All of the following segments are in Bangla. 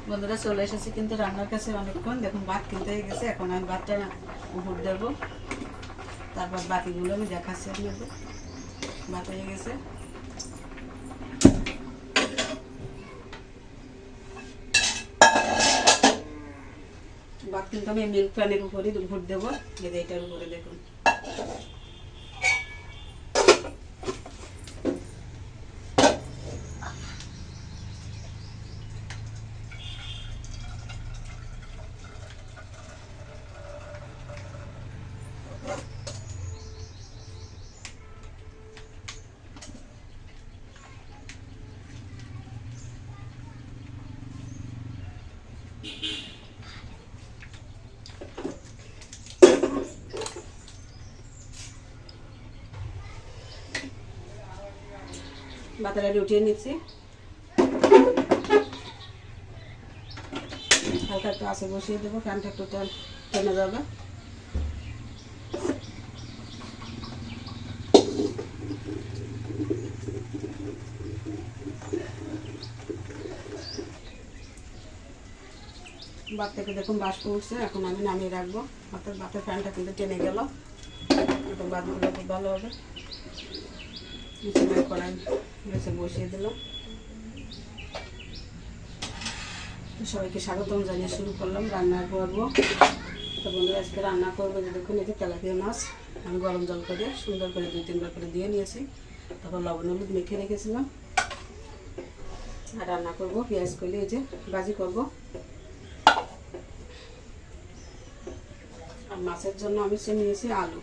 বন্ধুরা চলে এসেছি কিন্তু রান্নার কাছে অনেকক্ষণ। দেখুন ভাত কিনতে হয়ে গেছে। এখন আমি ভাতটা উপর দেবো, তারপর বাকিগুলো আমি দেখাচ্ছি আপনাদের। ভাত হয়ে গেছে। ভাত কিন্তু আমি মিল্ক প্যানের উপরেই উপর দেবো, এটার উপরে দেখুন। ভাতটা উঠিয়ে নিচ্ছি। হালকা একটু আঁচে বসিয়ে দেবো, ফ্যানটা একটু টেনে যাবে। ভাত থেকে দেখুন বাষ্প উঠছে। এখন আমি নামিয়ে রাখবো। অর্থাৎ ভাতের ফ্যানটা কিন্তু টেনে গেল। এখন ভাতগুলো খুব ভালো হবে। কড়াই গেছে বসিয়ে দিলাম। সবাইকে স্বাগতম জানিয়ে শুরু করলাম রান্না করবো। তো বন্ধুরা আজকে রান্না করবো যে দেখুন, এই যে তেলাপিয়া মাছ আমি গরম জল করে সুন্দর করে 2-3 বার করে দিয়ে নিয়েছি। তারপর লবণ হলুদ মেখে রেখেছিলাম। আর রান্না করবো পেঁয়াজ কলি, এই যে ভাজি করব। আর মাছের জন্য আমি নিয়েছি আলু।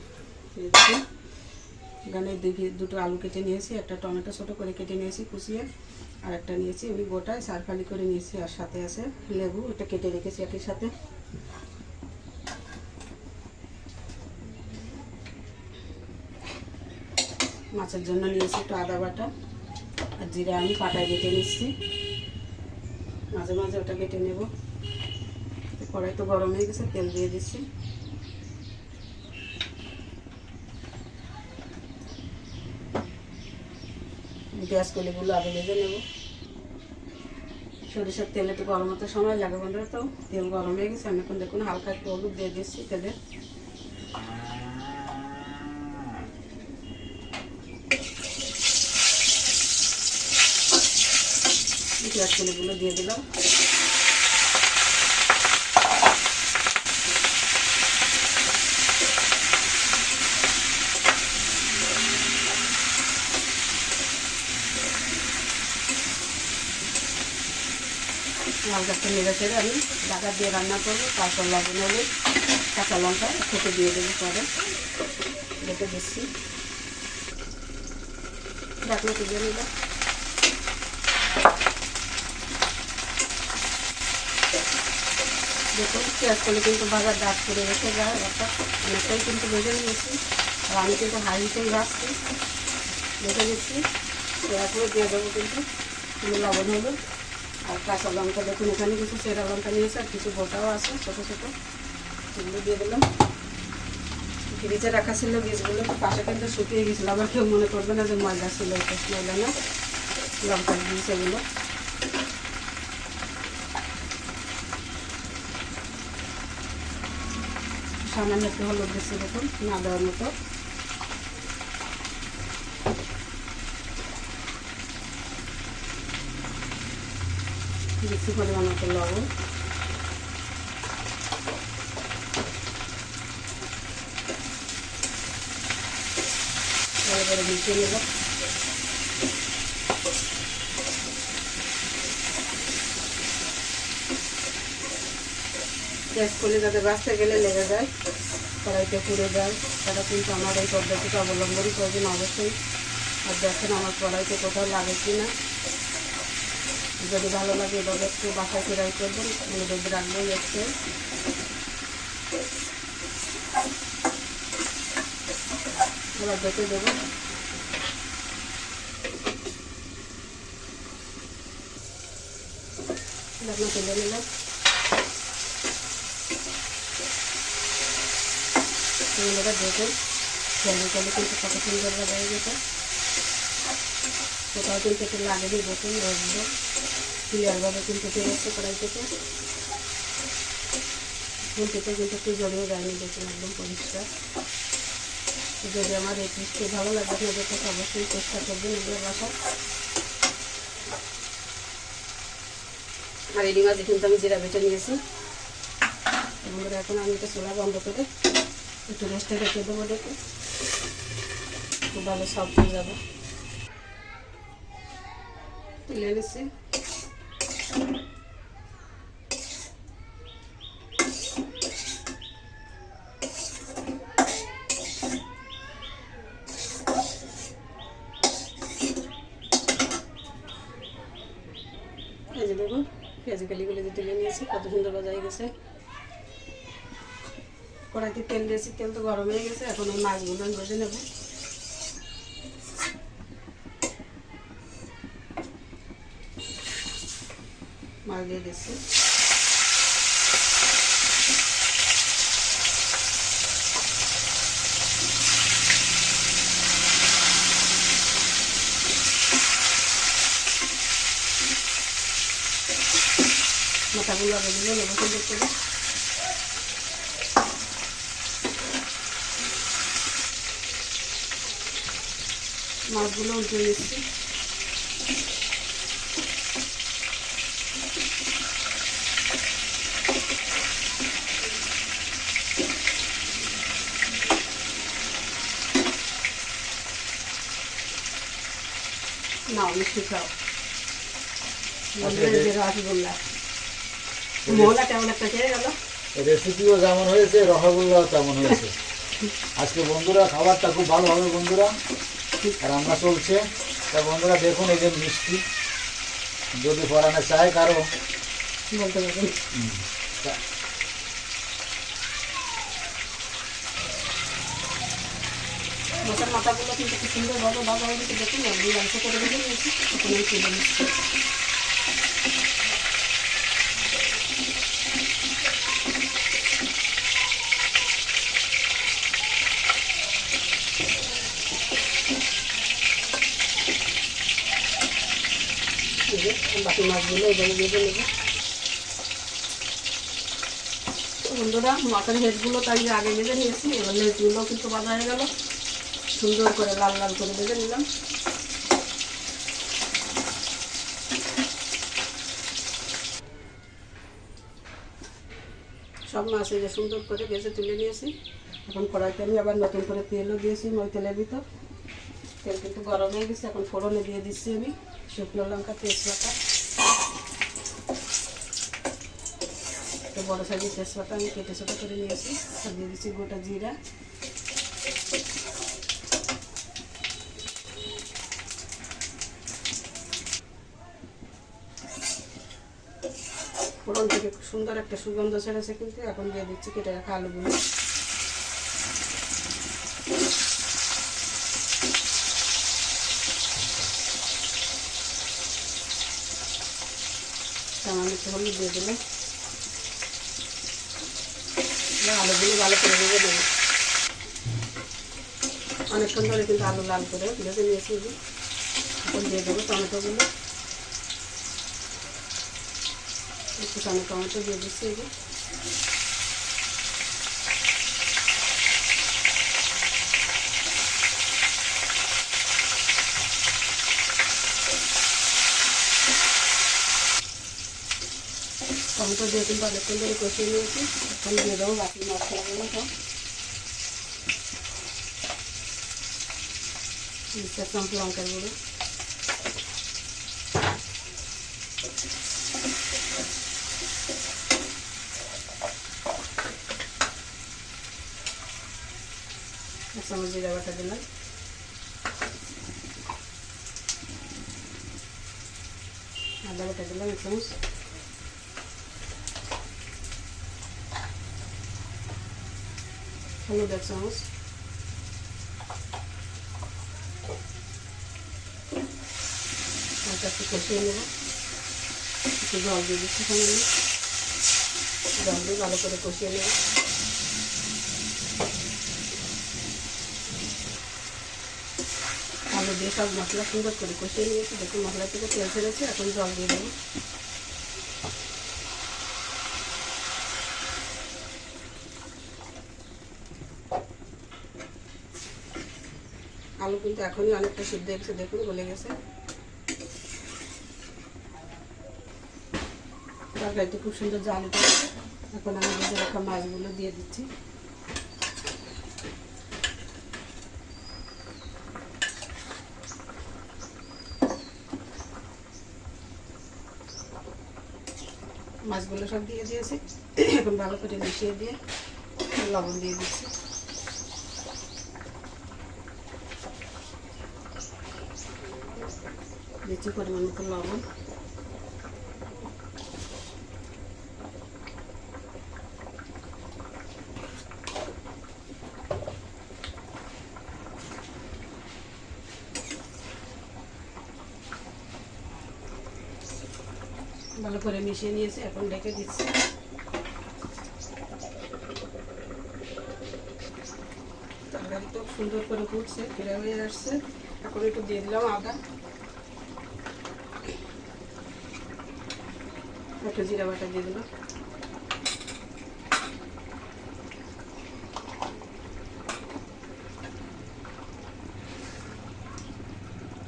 এখানে দুটো আলু কেটে নিয়েছি, একটা টমেটো ছোটো করে কেটে নিয়েছি কুচিয়ে, আর একটা নিয়েছি আমি গোটায় সারফালি করে নিয়েছি। আর সাথে আছে লেবু, এটা কেটে রেখেছি একই সাথে। মাছের জন্য নিয়েছি একটু আদা বাটা আর জিরা আমি পাটায় বেটে নিচ্ছি। মাঝে মাঝে ওটা কেটে নেব। কড়াই তো গরম হয়ে গেছে, তেল দিয়ে দিচ্ছি। পেঁয়াজ কলিগুলো আগে ভেজে নেব। সরিষার তেলে তো গরম হতে সময় লাগে বন্ধুরা। তো তেল গরম হয়ে গেছে। আমি এখন দেখুন হালকা একটু হলুদ দিয়ে দিচ্ছি তেলে। পেঁয়াজ কলিগুলো দিয়ে দিলাম। হালকা একটু নেড়ে চেড়ে আমি ঢাকা দিয়ে রান্না করবো। তারপর লবণ হলুদ কাঁচা লঙ্কা খেতে দিয়ে দেবো। পরে রেখে দিচ্ছি, ঢাকনা দিয়ে নিলাম। দেখুন পেঁয়াজ করলে কিন্তু বাজার দাগ করে রেখে যায়, অর্থাৎ অনেকটাই কিন্তু ভেজে নিয়েছি। আর আমি কিন্তু হাঁড়িতেই ভাজছি, রেখে দিচ্ছি। এরপরে দিয়ে দেবো কিন্তু লবণ হলুদ আর কাঁচা লঙ্কা। দেখুন এখানে কিছু চেরা লঙ্কা নিয়েছে আর কিছু গোটাও আছে ছোটো ছোটো, এগুলো দিয়ে দিলাম। ফ্রিজে রাখা ছিল বীজগুলো, তো পাশে কিন্তু শুকিয়ে গেছিলো। আবার কেউ মনে করবে না যে ময়দা ছিল, এটা ময়দা না, লঙ্কার বীজ এগুলো। সামান্য একটু হলুদ দিচ্ছি, দেখুন না দেওয়ার মতো। দিচ্ছি পরিমাণ মতো লবণ। ভালো করে মিশিয়ে নেব। পেঁয়াজ কলি যাতে বাঁচতে গেলে লেগে যায়, কড়াইতে পুড়ে যায়, সেটা কিন্তু আমার এই পদ্ধতিটা অবলম্বন করবেন অবশ্যই। আর দেখেন আমার কড়াইতে কোথাও লাগে কি না। যদি ভালো লাগে এভাবে একটু বাসায় ট্রাই করবেন, অনুরোধ রাখবেন। একটু এবার দেখে দেবো। ঢাকনা তুলে নিলাম। এগুলোটা দেখুন জলের জলে কিন্তু কত সুন্দর হয়ে গেছে। কোথাও কিন্তু একটু লাগেনি, দেখুন রসবো ক্লিয়ারভাবে কিন্তু উঠে গেছে কড়াই থেকে। ফুলটিতে কিন্তু একটু জড়িয়ে যায়নি, দেখুন একদম পরিষ্কার। যদি আমার এই টিপসটি ভালো লাগে আপনাদের কাছে অবশ্যই চেষ্টা করবেন এগুলো বাসায়। আর এই মাঝে কিন্তু আমি জিরা বেটে নিয়েছি। এবং এখন আমি এটা চুলা বন্ধ করে একটু রেস্টে রেখে দেবো, দেখে খুব ভালো সফট হয়ে যাবে। তুলে নিচ্ছি। পেঁয়াজ দেখুন, পেঁয়াজ গালিগুলো যে তুলে নিয়েছি, কত সুন্দর ভাজা হয়ে গেছে। কড়াইতে তেল দিয়েছি, তেল তো গরম হয়ে গেছে। এখন এই মাছগুলো আমি ভেজে নেব। মাছ দিয়ে দিচ্ছি। মাথাগুলো আগে দিলে নেবো সুন্দর করে। মাছগুলো উল্টে দিচ্ছি। নাও মিষ্টি খাও। রসগোল্লা মোহলা কেমন একটা খেয়ে গেল। রেসিপিও যেমন হয়েছে, রসগোল্লাও তেমন হয়েছে। আজকে বন্ধুরা খাবারটা খুব ভালো হবে বন্ধুরা, রান্না চলছে। তা বন্ধুরা দেখুন, এই যে মিষ্টি যদি পরানো চায় কারো বলতে পারবেন। মশার মাথাগুলো কিন্তু খুব সুন্দরভাবে ভাজা হয়ে গেছে, দেখুন আমি অংশ করে দিয়ে নিয়েছি। এখন আমি তুলে নিচ্ছি। বাকি মাছগুলো এভাবে ভেজে নেব। বন্ধুরা মাছের হেডগুলো তাই আগে ভেজে নিয়েছি, এবার লেজগুলো কিন্তু ভাজা হয়ে গেল। সুন্দর করে লাল লাল করে ভেজে নিলাম। সব মাছ এই যে সুন্দর করে ভেজে তুলে নিয়েছি। এখন কড়াইতে আমি আবার নতুন করে তেলও দিয়েছি। ওই তেলের ভিতর তেল কিন্তু গরম হয়ে গেছে। এখন ফোড়নে দিয়ে দিচ্ছি আমি শুকনো লঙ্কা, তেজপাতা। একটা বড় সাইজের তেজপাতা আমি কেটে ছোটো করে নিয়েছি। আর দিয়ে দিচ্ছি গোটা জিরা, ফোড়ন থেকে খুব সুন্দর একটা সুগন্ধ ছেড়েছে কিন্তু। এখন দিয়ে দিচ্ছি কেটে রাখা আলুগুলো। সামান্য একটু হলুদ দিয়ে দিলাম। আলুগুলো ভালো করে ভেজে দেবো। অনেকক্ষণ ধরে কিন্তু আলু লাল করে ভেজে নিয়েছি। এখন দিয়ে দেবো টমেটোগুলো। একটু টমেটো দিয়ে দিচ্ছি। টমেটো দিয়ে কিন্তু অনেকক্ষণ ধরে কষিয়ে নিয়েছি। এখন দিয়ে দেবো বাকি মশলাগুলো সব। 2 চামচ লঙ্কার গুঁড়ো, 1 চামচ জিরা বাটা দিলাম, আদা বাটা দিলাম 1 চামচ, হলুদ 1 চামচ, একটু কষিয়ে নেব। একটু জল দিয়ে দিচ্ছি, সামান্য জল দিয়ে ভালো করে কষিয়ে নেব। আলু দিয়ে সব মশলা সুন্দর করে কষিয়ে নিয়েছি। দেখুন মশলা থেকে তেল ছেড়েছে। এখন জল দিয়ে দেবো। আলু কিন্তু এখনই অনেকটা সিদ্ধ হয়েছে, দেখুন গলে গেছে। তরকারিতে খুব সুন্দর জাল উঠেছে। এখন আমি ভেজে রাখা মাছগুলো দিয়ে দিচ্ছি। মাছগুলো সব দিয়ে দিয়েছি। এখন ভালো করে মিশিয়ে দিয়ে লবণ দিয়ে দিচ্ছি। দিচ্ছি পরিমাণ মতো লবণ। ভালো করে মিশিয়ে নিয়েছি, এখন ঢেকে দিচ্ছি। তরকারি তো সুন্দর করে ফুটছে, ফিরে হয়ে আসছে। এখন একটু দিয়ে দিলাম আদা, একটু জিরা বাটা দিয়ে দিলাম।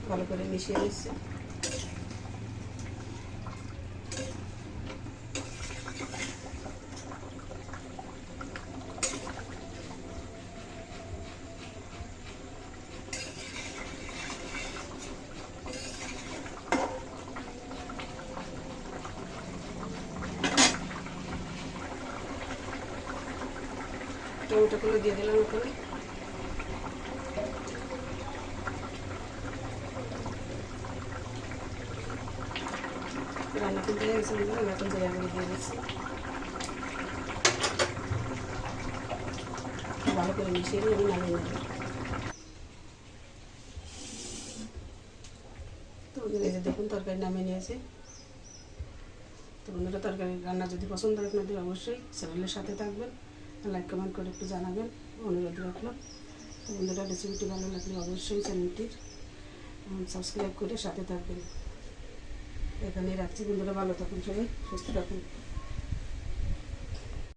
ভালো করে মিশিয়ে নিচ্ছি। টমেটোগুলো দিয়ে দিলাম ওখানে। রান্না কিন্তু হয়ে গেছে, এখন জিরা গুঁড়ো দিয়ে দিচ্ছি। ভালো করে মিশিয়ে নিয়ে আমি নামিয়ে নেব। তো এই যে দেখুন তরকারি নামিয়ে নিয়েছি। তো বন্ধুরা, তরকারি রান্না যদি পছন্দ হয় আপনাদের অবশ্যই চ্যানেলের সাথে থাকবেন, লাইক কমেন্ট করে একটু জানাবেন, অনুরোধ রাখলাম। তো বন্ধুরা, রেসিপিটি ভালো লাগলে অবশ্যই চ্যানেলটির সাবস্ক্রাইব করে সাথে থাকবেন। এখানেই রাখছি বন্ধুরা, ভালো থাকুন সবাই, সুস্থ থাকুন।